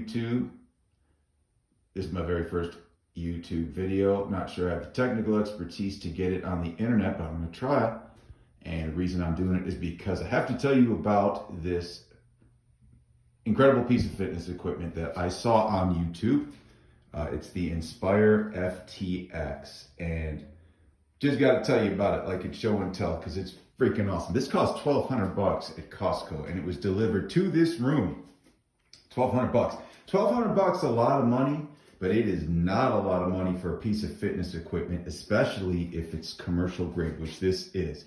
YouTube. This is my very first YouTube video. Not sure I have the technical expertise to get it on the internet, but I'm going to try. And the reason I'm doing it is because I have to tell you about this incredible piece of fitness equipment that I saw on YouTube. It's the Inspire FTX, and just got to tell you about it like it's show and tell because it's freaking awesome. This cost $1,200 at Costco, and it was delivered to this room. $1,200. $1,200, a lot of money, but it is not a lot of money for a piece of fitness equipment, especially if it's commercial grade, which this is.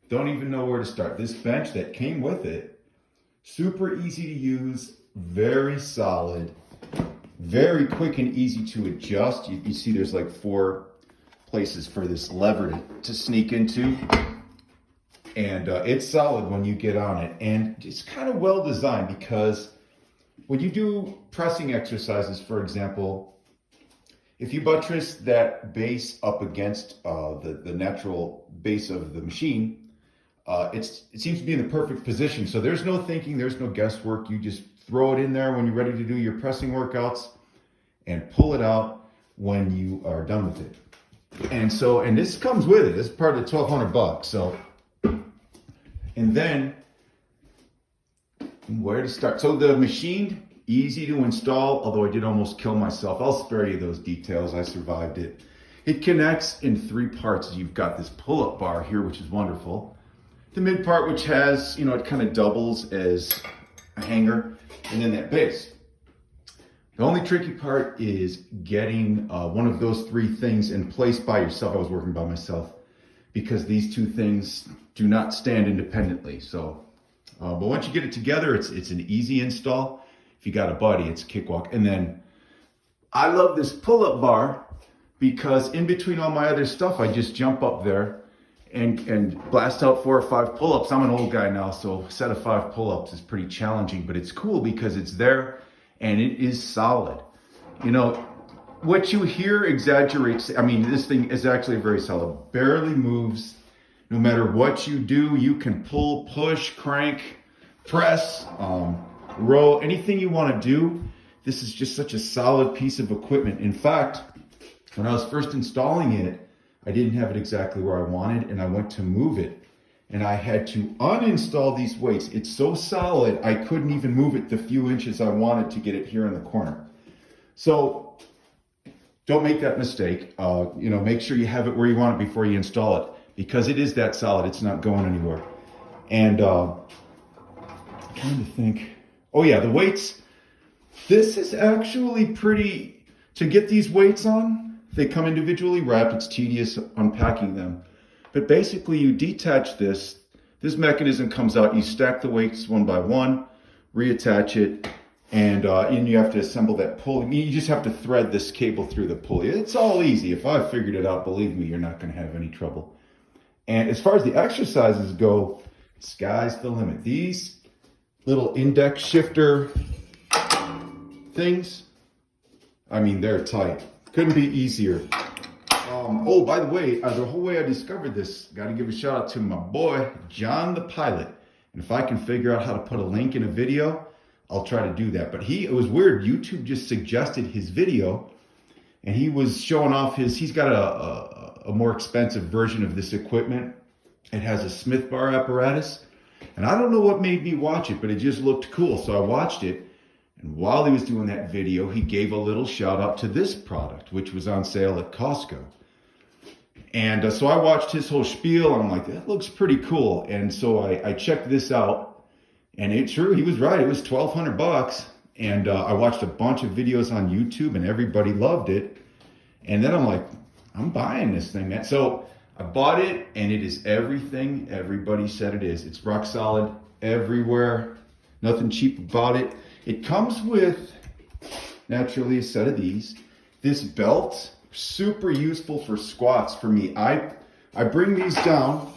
Don't even know where to start. This bench that came with it, super easy to use, very solid, very quick and easy to adjust. You see there's like 4 places for this lever to sneak into. And it's solid when you get on it. And it's kind of well designed because when you do pressing exercises, for example, if you buttress that base up against the natural base of the machine, it seems to be in the perfect position. So there's no thinking, there's no guesswork. You just throw it in there when you're ready to do your pressing workouts and pull it out when you are done with it. And this comes with it. This is part of the $1,200. So, and then where to start? So the machine, easy to install, although I did almost kill myself. I'll spare you those details. I survived it. It connects in 3 parts. You've got this pull-up bar here, which is wonderful. The mid part, which has, it kind of doubles as a hanger, and then that base. The only tricky part is getting one of those 3 things in place by yourself. I was working by myself because these 2 things do not stand independently. So, but once you get it together, it's an easy install. If you got a buddy, it's a cakewalk. And then I love this pull-up bar because in between all my other stuff, I just jump up there and blast out 4 or 5 pull-ups. I'm an old guy now, so a set of 5 pull-ups is pretty challenging, but it's cool because it's there and it is solid. What you hear exaggerates. I mean, this thing is actually very solid. Barely moves. No matter what you do, you can pull, push, crank, press, row, anything you want to do. This is just such a solid piece of equipment. In fact, when I was first installing it, I didn't have it exactly where I wanted, and I went to move it, and I had to uninstall these weights. It's so solid, I couldn't even move it the few inches I wanted to get it here in the corner. So don't make that mistake. Make sure you have it where you want it before you install it, because it is that solid. It's not going anywhere. And I'm trying to think. Oh yeah, the weights. This is actually pretty, to get these weights on, they come individually wrapped. It's tedious unpacking them. But basically you detach this mechanism comes out, you stack the weights one by one, reattach it, and you have to assemble that pulley. You just have to thread this cable through the pulley. It's all easy. If I figured it out, believe me, you're not going to have any trouble. And as far as the exercises go, sky's the limit. These little index shifter things, I mean, they're tight. Couldn't be easier. Oh, by the way, the whole way I discovered this, got to give a shout out to my boy, John the Pilot. And if I can figure out how to put a link in a video, I'll try to do that. But it was weird. YouTube just suggested his video, and he was showing off he's got a more expensive version of this equipment. It has a Smith bar apparatus. And I don't know what made me watch it, but it just looked cool. So I watched it. And while he was doing that video, he gave a little shout out to this product, which was on sale at Costco. And so I watched his whole spiel, and I'm like, that looks pretty cool. And so I checked this out, and it's true, he was right. It was $1,200. And I watched a bunch of videos on YouTube, and everybody loved it. And then I'm like, I'm buying this thing, man. So I bought it, and it is everything everybody said it is. It's rock solid everywhere. Nothing cheap about it. It comes with, naturally, a set of these. This belt, super useful for squats for me. I bring these down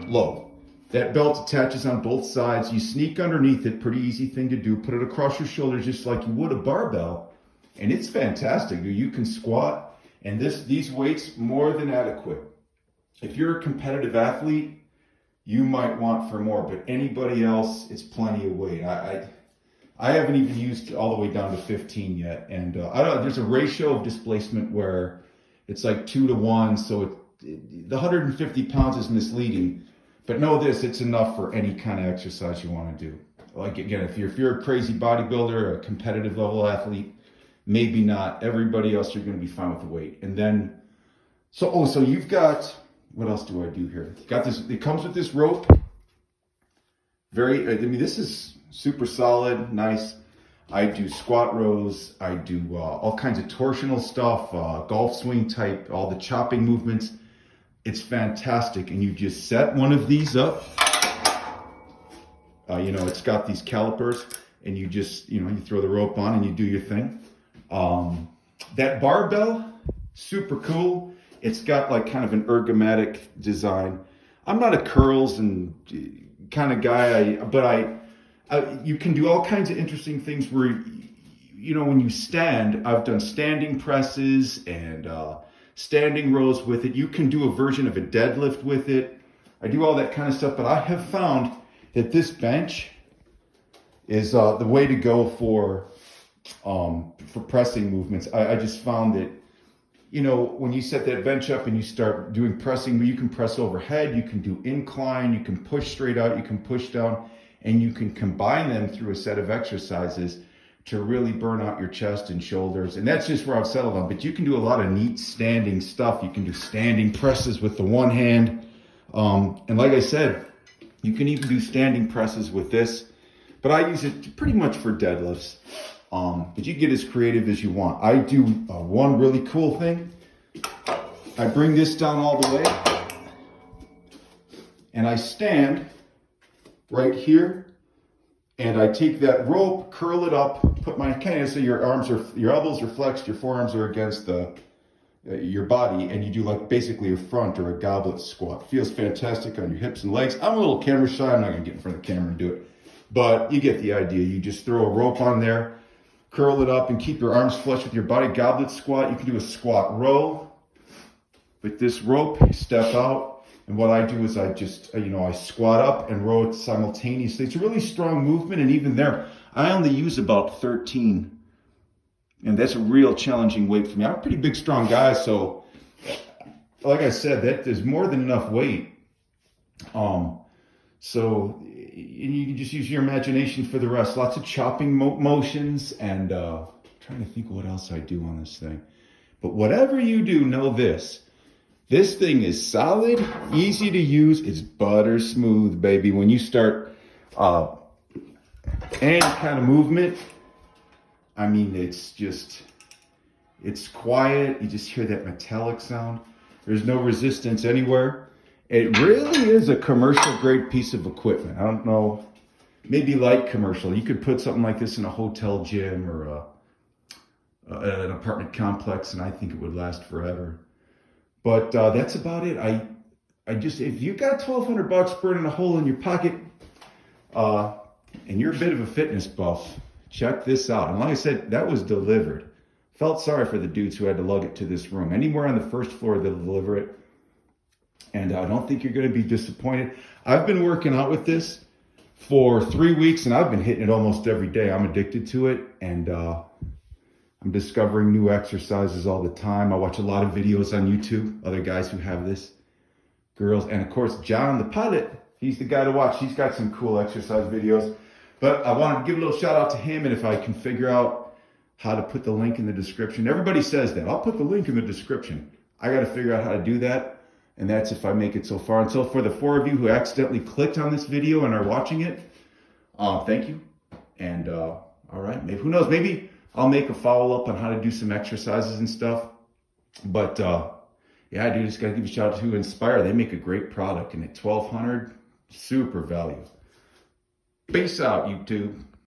low. That belt attaches on both sides. You sneak underneath it, pretty easy thing to do. Put it across your shoulders just like you would a barbell. And it's fantastic. You can squat, and these weights, more than adequate. If you're a competitive athlete, you might want for more, but anybody else, it's plenty of weight. I haven't even used all the way down to 15 yet. And I don't. There's a ratio of displacement where it's like 2 to 1. So the 150 pounds is misleading. But know this, it's enough for any kind of exercise you want to do. Like again, if you're a crazy bodybuilder, a competitive level athlete, maybe not. Everybody else, you're going to be fine with the weight. And then, so you've got, what else do I do here? Got this, it comes with this rope. This is super solid, nice. I do squat rows. I do all kinds of torsional stuff, golf swing type, all the chopping movements. It's fantastic. And you just set one of these up. It's got these calipers, and you just, you throw the rope on and you do your thing. That barbell, super cool. It's got like kind of an ergonomic design. I'm not a curls and kind of guy, but you can do all kinds of interesting things where, when you stand, I've done standing presses and standing rows with it. You can do a version of a deadlift with it. I do all that kind of stuff, but I have found that this bench is the way to go for pressing movements. I just found that, when you set that bench up and you start doing pressing, you can press overhead, you can do incline, you can push straight out, you can push down, and you can combine them through a set of exercises to really burn out your chest and shoulders. And that's just where I've settled on. But you can do a lot of neat standing stuff. You can do standing presses with the one hand. And like I said, you can even do standing presses with this. But I use it pretty much for deadlifts. But you get as creative as you want. I do one really cool thing. I bring this down all the way. And I stand right here. And I take that rope, curl it up, put my hand so your elbows are flexed, your forearms are against your body, and you do like basically a front or a goblet squat. Feels fantastic on your hips and legs. I'm a little camera shy. I'm not gonna get in front of the camera and do it, but you get the idea. You just throw a rope on there, curl it up, and keep your arms flush with your body. Goblet squat. You can do a squat row with this rope. Step out. And what I do is I just, I squat up and row it simultaneously. It's a really strong movement. And even there, I only use about 13. And that's a real challenging weight for me. I'm a pretty big, strong guy. So like I said, that is more than enough weight. So you can just use your imagination for the rest. Lots of chopping motions and trying to think what else I do on this thing. But whatever you do, know this. This thing is solid, easy to use. It's butter smooth, baby. When you start any kind of movement, it's quiet. You just hear that metallic sound. There's no resistance anywhere. It really is a commercial grade piece of equipment. I don't know, maybe light commercial. You could put something like this in a hotel gym or an apartment complex, and I think it would last forever. But that's about it. If you got $1,200 burning a hole in your pocket, and you're a bit of a fitness buff, check this out. And like I said, that was delivered. Felt sorry for the dudes who had to lug it to this room. Anywhere on the first floor, they'll deliver it. And I don't think you're going to be disappointed. I've been working out with this for 3 weeks, and I've been hitting it almost every day. I'm addicted to it, and I'm discovering new exercises all the time. I watch a lot of videos on YouTube, other guys who have this, girls, and of course, John the pilot, he's the guy to watch. He's got some cool exercise videos, but I wanted to give a little shout out to him, and if I can figure out how to put the link in the description. Everybody says that. I'll put the link in the description. I got to figure out how to do that, and that's if I make it so far. And so for the 4 of you who accidentally clicked on this video and are watching it, thank you. And all right, maybe, who knows, maybe I'll make a follow-up on how to do some exercises and stuff. But yeah, I do just got to give a shout out to Inspire. They make a great product, and at $1,200, super value. Peace out, YouTube.